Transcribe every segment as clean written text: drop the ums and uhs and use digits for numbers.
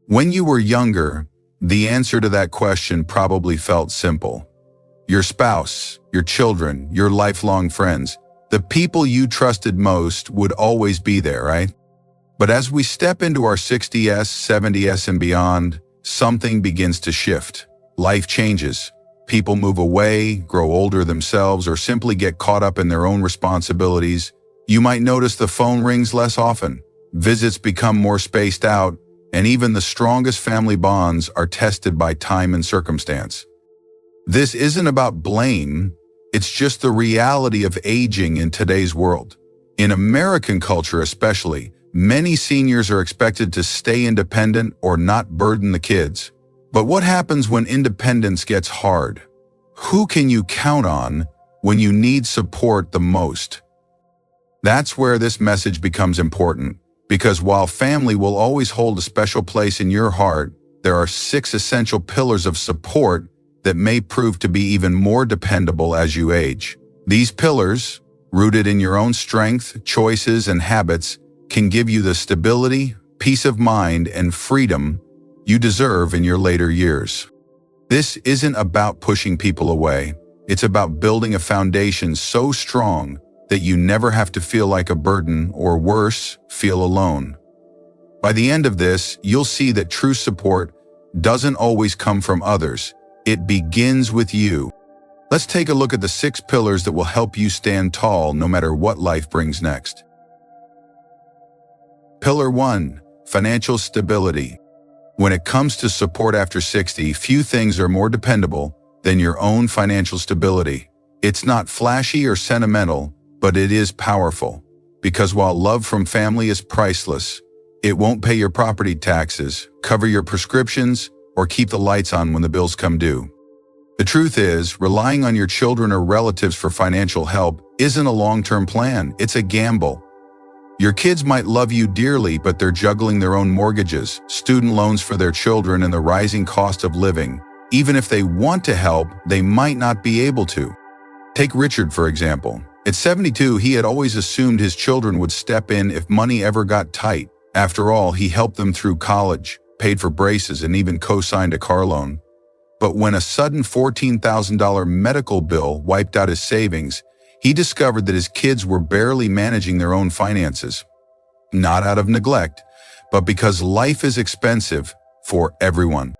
When you were younger, the answer to that question probably felt simple. Your spouse, your children, your lifelong friends, the people you trusted most would always be there, right? But as we step into our 60s, 70s, and beyond, something begins to shift. Life changes. People move away, grow older themselves, or simply get caught up in their own responsibilities. You might notice the phone rings less often, visits become more spaced out, and even the strongest family bonds are tested by time and circumstance. This isn't about blame, it's just the reality of aging in today's world. In American culture especially, many seniors are expected to stay independent or not burden the kids. But what happens when independence gets hard? Who can you count on when you need support the most? That's where this message becomes important, because while family will always hold a special place in your heart, there are 6 essential pillars of support that may prove to be even more dependable as you age. These pillars, rooted in your own strength, choices, and habits, can give you the stability, peace of mind, and freedom you deserve in your later years. This isn't about pushing people away. It's about building a foundation so strong that you never have to feel like a burden, or worse, feel alone. By the end of this, you'll see that true support doesn't always come from others. It begins with you. Let's take a look at the 6 pillars that will help you stand tall no matter what life brings next. Pillar 1. Financial stability. When it comes to support after 60, few things are more dependable than your own financial stability. It's not flashy or sentimental, but it is powerful. Because while love from family is priceless, it won't pay your property taxes, cover your prescriptions, or keep the lights on when the bills come due. The truth is, relying on your children or relatives for financial help isn't a long-term plan, it's a gamble. Your kids might love you dearly, but they're juggling their own mortgages, student loans for their children, and the rising cost of living. Even if they want to help, they might not be able to. Take Richard, for example. At 72, he had always assumed his children would step in if money ever got tight. After all, he helped them through college, paid for braces, and even co-signed a car loan. But when a sudden $14,000 medical bill wiped out his savings, he discovered that his kids were barely managing their own finances. Not out of neglect, but because life is expensive for everyone.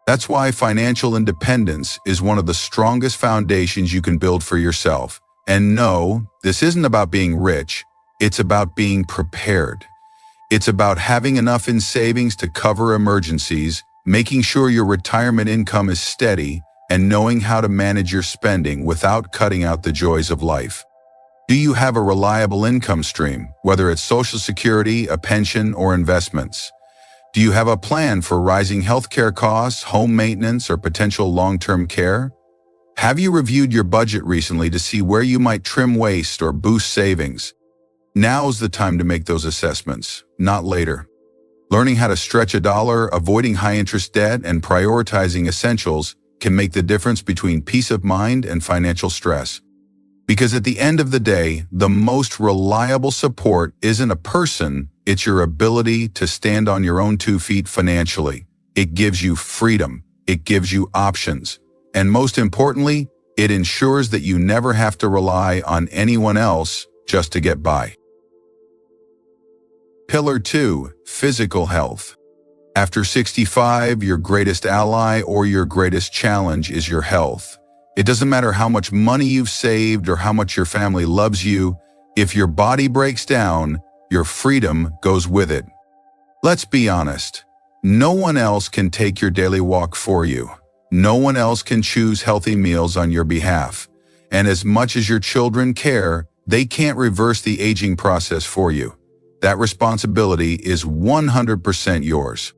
That's why financial independence is one of the strongest foundations you can build for yourself. And no, this isn't about being rich, it's about being prepared. It's about having enough in savings to cover emergencies, making sure your retirement income is steady, and knowing how to manage your spending without cutting out the joys of life. Do you have a reliable income stream, whether it's Social Security, a pension, or investments? Do you have a plan for rising healthcare costs, home maintenance, or potential long-term care? Have you reviewed your budget recently to see where you might trim waste or boost savings? Now's the time to make those assessments, not later. Learning how to stretch a dollar, avoiding high-interest debt, and prioritizing essentials can make the difference between peace of mind and financial stress. Because at the end of the day, the most reliable support isn't a person, it's your ability to stand on your own 2 feet financially. It gives you freedom, it gives you options, and most importantly, it ensures that you never have to rely on anyone else just to get by. Pillar 2. Physical health. After 65, your greatest ally or your greatest challenge is your health. It doesn't matter how much money you've saved or how much your family loves you. If your body breaks down, your freedom goes with it. Let's be honest. No one else can take your daily walk for you. No one else can choose healthy meals on your behalf. And as much as your children care, they can't reverse the aging process for you. That responsibility is 100% yours.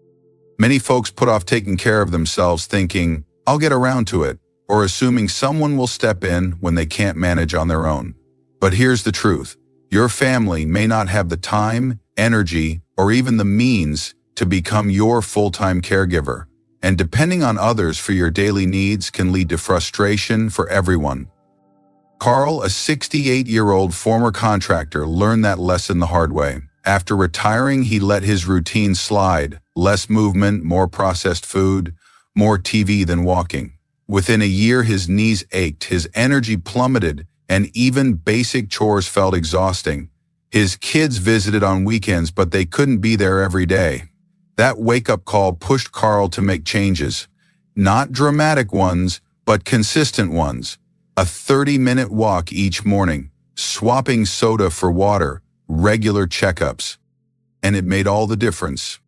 Many folks put off taking care of themselves thinking, I'll get around to it, or assuming someone will step in when they can't manage on their own. But here's the truth. Your family may not have the time, energy, or even the means to become your full-time caregiver. And depending on others for your daily needs can lead to frustration for everyone. Carl, a 68-year-old former contractor, learned that lesson the hard way. After retiring, he let his routine slide, less movement, more processed food, more TV than walking. Within a year, his knees ached, his energy plummeted, and even basic chores felt exhausting. His kids visited on weekends, but they couldn't be there every day. That wake-up call pushed Carl to make changes. Not dramatic ones, but consistent ones. A 30-minute walk each morning, swapping soda for water, regular checkups. And it made all the difference.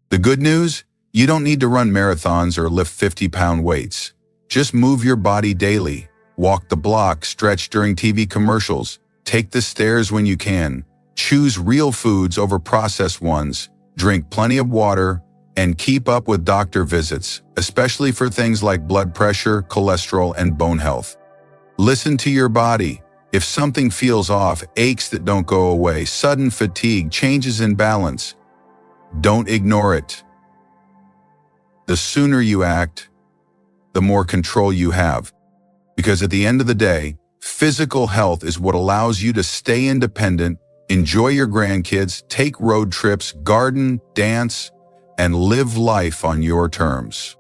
The good news? You don't need to run marathons or lift 50-pound weights. Just move your body daily. Walk the block, stretch during TV commercials, take the stairs when you can. Choose real foods over processed ones. Drink plenty of water, and keep up with doctor visits, especially for things like blood pressure, cholesterol, and bone health. Listen to your body. If something feels off, aches that don't go away, sudden fatigue, changes in balance, don't ignore it. The sooner you act, the more control you have. Because at the end of the day, physical health is what allows you to stay independent, enjoy your grandkids, take road trips, garden, dance, and live life on your terms.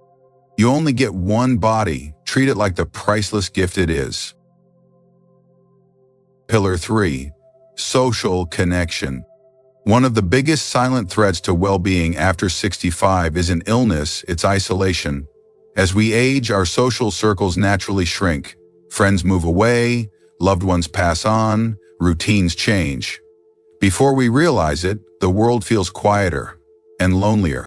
You only get one body. Treat it like the priceless gift it is. Pillar 3. Social connection. One of the biggest silent threats to well-being after 65 isn't illness, it's isolation. As we age, our social circles naturally shrink. Friends move away, loved ones pass on, routines change. Before we realize it, the world feels quieter and lonelier.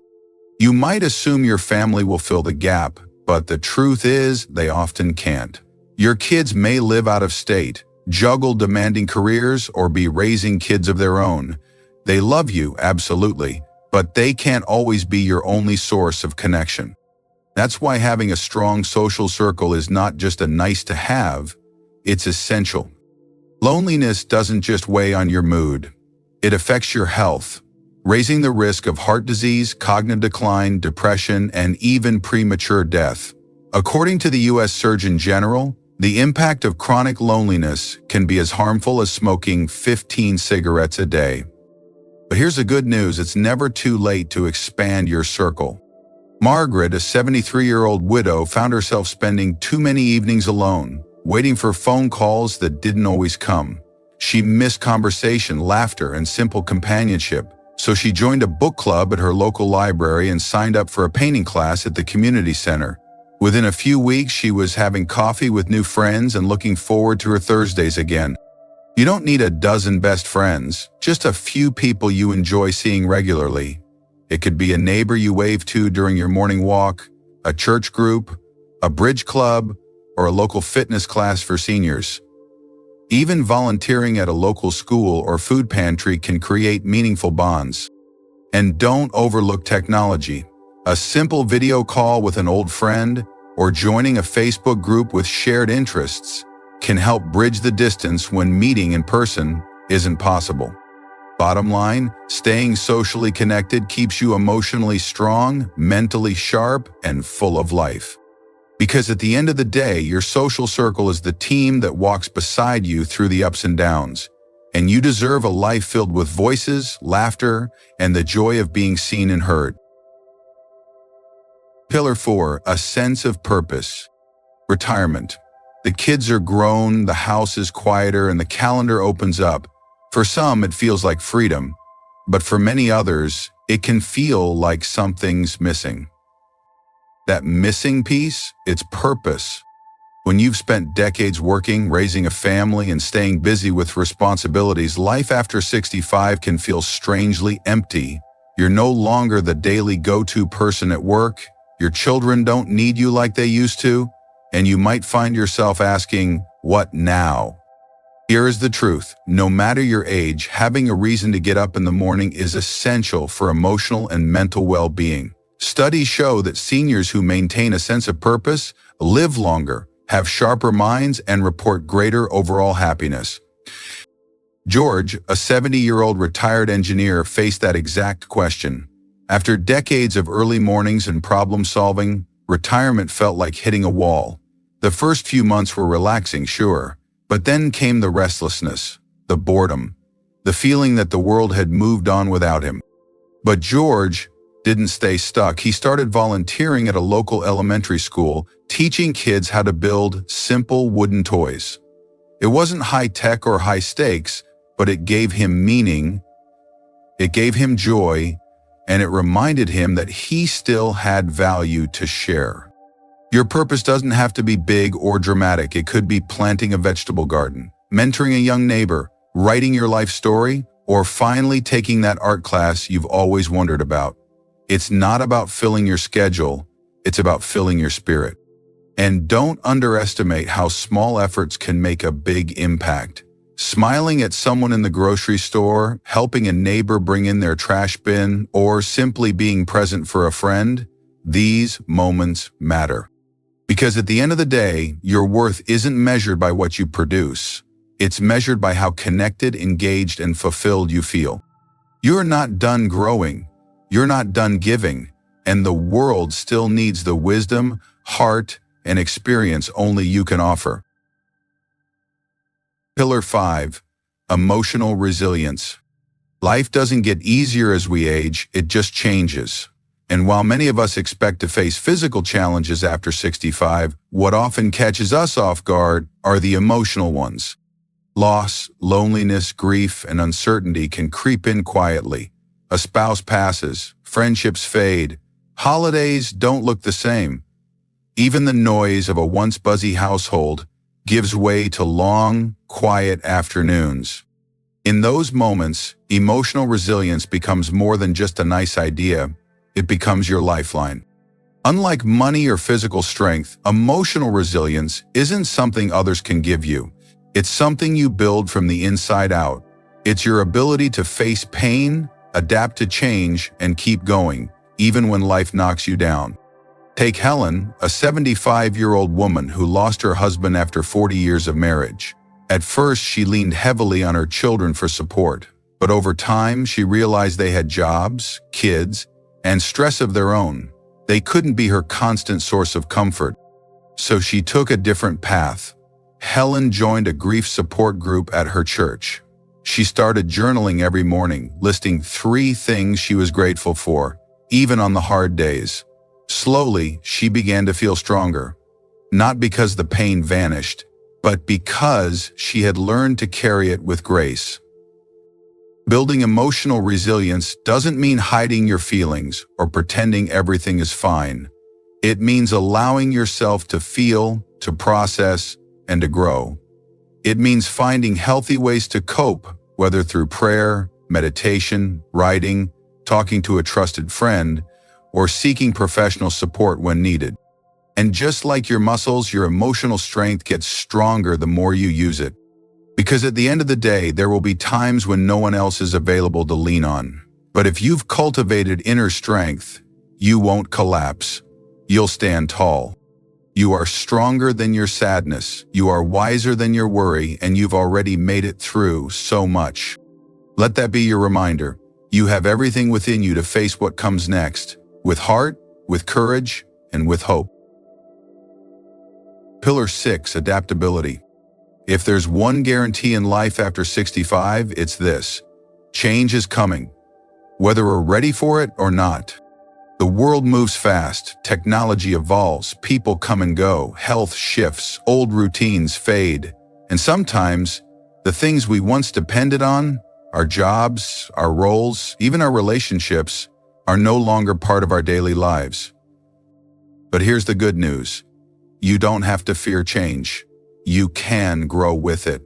You might assume your family will fill the gap, but the truth is they often can't. Your kids may live out of state, juggle demanding careers, or be raising kids of their own. They love you, absolutely, but they can't always be your only source of connection. That's why having a strong social circle is not just a nice to have, it's essential. Loneliness doesn't just weigh on your mood. It affects your health, raising the risk of heart disease, cognitive decline, depression, and even premature death. According to the U.S. Surgeon General, the impact of chronic loneliness can be as harmful as smoking 15 cigarettes a day. But here's the good news, it's never too late to expand your circle. Margaret, a 73-year-old widow, found herself spending too many evenings alone, waiting for phone calls that didn't always come. She missed conversation, laughter, and simple companionship, so she joined a book club at her local library and signed up for a painting class at the community center. Within a few weeks, she was having coffee with new friends and looking forward to her Thursdays again. You don't need a dozen best friends, just a few people you enjoy seeing regularly. It could be a neighbor you wave to during your morning walk, a church group, a bridge club, or a local fitness class for seniors. Even volunteering at a local school or food pantry can create meaningful bonds. And don't overlook technology. A simple video call with an old friend or joining a Facebook group with shared interests can help bridge the distance when meeting in person isn't possible. Bottom line, staying socially connected keeps you emotionally strong, mentally sharp, and full of life. Because at the end of the day, your social circle is the team that walks beside you through the ups and downs, and you deserve a life filled with voices, laughter, and the joy of being seen and heard. Pillar 4. A sense of purpose. Retirement. The kids are grown, the house is quieter, and the calendar opens up. For some, it feels like freedom, but for many others, it can feel like something's missing. That missing piece, it's purpose. When you've spent decades working, raising a family, and staying busy with responsibilities, life after 65 can feel strangely empty. You're no longer the daily go-to person at work, your children don't need you like they used to, and you might find yourself asking, what now? Here is the truth. No matter your age, having a reason to get up in the morning is essential for emotional and mental well-being. Studies show that seniors who maintain a sense of purpose live longer, have sharper minds, and report greater overall happiness. George, a 70-year-old retired engineer, faced that exact question. After decades of early mornings and problem-solving, retirement felt like hitting a wall. The first few months were relaxing, sure. But then came the restlessness, the boredom, the feeling that the world had moved on without him. But George, didn't stay stuck. He started volunteering at a local elementary school, teaching kids how to build simple wooden toys. It wasn't high-tech or high stakes, but it gave him meaning, it gave him joy, and it reminded him that he still had value to share. Your purpose doesn't have to be big or dramatic. It could be planting a vegetable garden, mentoring a young neighbor, writing your life story, or finally taking that art class you've always wondered about. It's not about filling your schedule, it's about filling your spirit. And don't underestimate how small efforts can make a big impact. Smiling at someone in the grocery store, helping a neighbor bring in their trash bin, or simply being present for a friend, these moments matter. Because at the end of the day, your worth isn't measured by what you produce. It's measured by how connected, engaged, and fulfilled you feel. You're not done growing. You're not done giving. And the world still needs the wisdom, heart, and experience only you can offer. Pillar 5. Emotional resilience. Life doesn't get easier as we age, it just changes. And while many of us expect to face physical challenges after 65, what often catches us off guard are the emotional ones. Loss, loneliness, grief, and uncertainty can creep in quietly. A spouse passes, friendships fade, holidays don't look the same. Even the noise of a once buzzy household gives way to long, quiet afternoons. In those moments, emotional resilience becomes more than just a nice idea, it becomes your lifeline. Unlike money or physical strength, emotional resilience isn't something others can give you. It's something you build from the inside out. It's your ability to face pain, adapt to change, and keep going, even when life knocks you down. Take Helen, a 75-year-old woman who lost her husband after 40 years of marriage. At first, she leaned heavily on her children for support, but over time, she realized they had jobs, kids, and stress of their own. They couldn't be her constant source of comfort. So she took a different path. Helen joined a grief support group at her church. She started journaling every morning, listing 3 things she was grateful for, even on the hard days. Slowly, she began to feel stronger, not because the pain vanished, but because she had learned to carry it with grace. Building emotional resilience doesn't mean hiding your feelings or pretending everything is fine. It means allowing yourself to feel, to process, and to grow. It means finding healthy ways to cope, whether through prayer, meditation, writing, talking to a trusted friend, or seeking professional support when needed. And just like your muscles, your emotional strength gets stronger the more you use it. Because at the end of the day, there will be times when no one else is available to lean on. But if you've cultivated inner strength, you won't collapse. You'll stand tall. You are stronger than your sadness, you are wiser than your worry, and you've already made it through so much. Let that be your reminder. You have everything within you to face what comes next, with heart, with courage, and with hope. Pillar 6. Adaptability. If there's one guarantee in life after 65, it's this: change is coming, whether we're ready for it or not. The world moves fast, technology evolves, people come and go, health shifts, old routines fade, and sometimes the things we once depended on, our jobs, our roles, even our relationships, are no longer part of our daily lives. But here's the good news. You don't have to fear change. You can grow with it.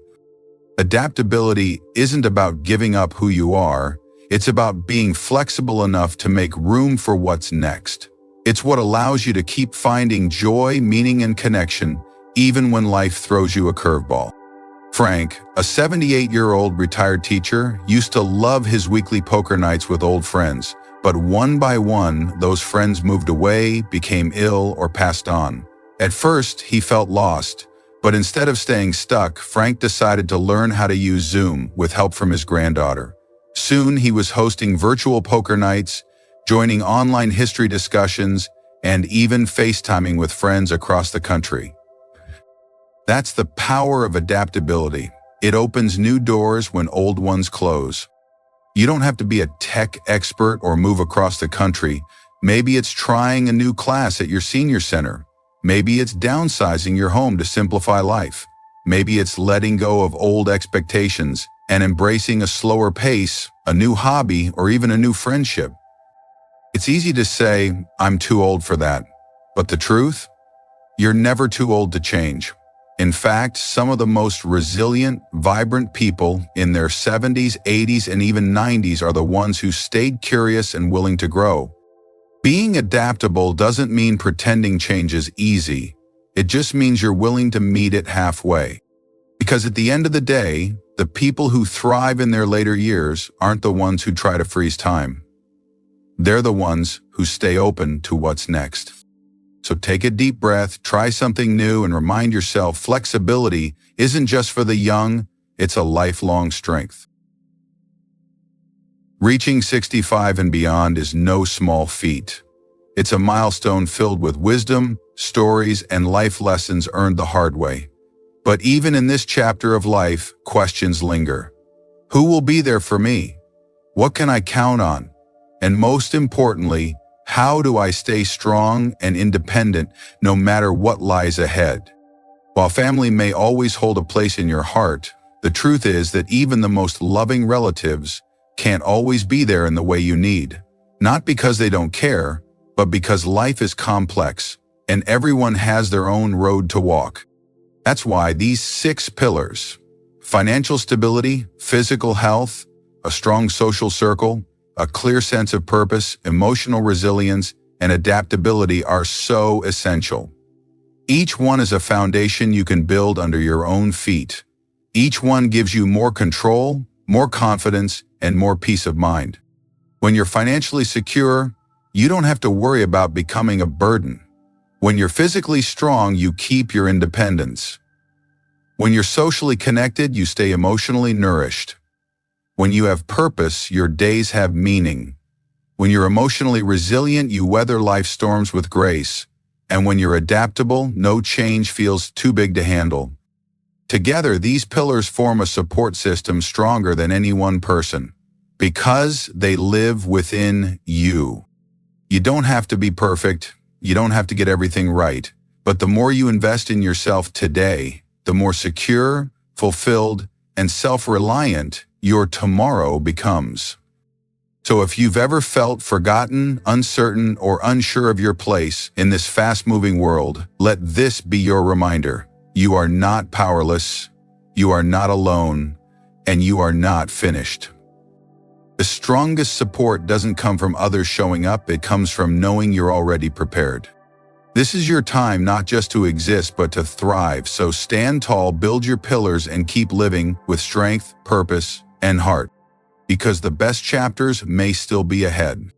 Adaptability isn't about giving up who you are. It's about being flexible enough to make room for what's next. It's what allows you to keep finding joy, meaning, and connection, even when life throws you a curveball. Frank, a 78-year-old retired teacher, used to love his weekly poker nights with old friends, but one by one, those friends moved away, became ill, or passed on. At first, he felt lost, but instead of staying stuck, Frank decided to learn how to use Zoom with help from his granddaughter. Soon, he was hosting virtual poker nights, joining online history discussions, and even FaceTiming with friends across the country. That's the power of adaptability. It opens new doors when old ones close. You don't have to be a tech expert or move across the country. Maybe it's trying a new class at your senior center. Maybe it's downsizing your home to simplify life. Maybe it's letting go of old expectations and embracing a slower pace, a new hobby, or even a new friendship. It's easy to say, I'm too old for that. But the truth? You're never too old to change. In fact, some of the most resilient, vibrant people in their 70s, 80s, and even 90s are the ones who stayed curious and willing to grow. Being adaptable doesn't mean pretending change is easy. It just means you're willing to meet it halfway. Because at the end of the day, the people who thrive in their later years aren't the ones who try to freeze time. They're the ones who stay open to what's next. So take a deep breath, try something new, and remind yourself flexibility isn't just for the young, it's a lifelong strength. Reaching 65 and beyond is no small feat. It's a milestone filled with wisdom, stories, and life lessons earned the hard way. But even in this chapter of life, questions linger. Who will be there for me? What can I count on? And most importantly, how do I stay strong and independent no matter what lies ahead? While family may always hold a place in your heart, the truth is that even the most loving relatives can't always be there in the way you need. Not because they don't care, but because life is complex and everyone has their own road to walk. That's why these 6 pillars, financial stability, physical health, a strong social circle, a clear sense of purpose, emotional resilience, and adaptability are so essential. Each one is a foundation you can build under your own feet. Each one gives you more control, more confidence, and more peace of mind. When you're financially secure, you don't have to worry about becoming a burden. When you're physically strong, you keep your independence. When you're socially connected, you stay emotionally nourished. When you have purpose, your days have meaning. When you're emotionally resilient, you weather life's storms with grace. And when you're adaptable, no change feels too big to handle. Together, these pillars form a support system stronger than any one person, because they live within you. You don't have to be perfect, you don't have to get everything right, but the more you invest in yourself today, the more secure, fulfilled, and self-reliant your tomorrow becomes. So if you've ever felt forgotten, uncertain, or unsure of your place in this fast-moving world, let this be your reminder. You are not powerless, you are not alone, and you are not finished. The strongest support doesn't come from others showing up, it comes from knowing you're already prepared. This is your time not just to exist, but to thrive, so stand tall, build your pillars, and keep living with strength, purpose, and heart. Because the best chapters may still be ahead.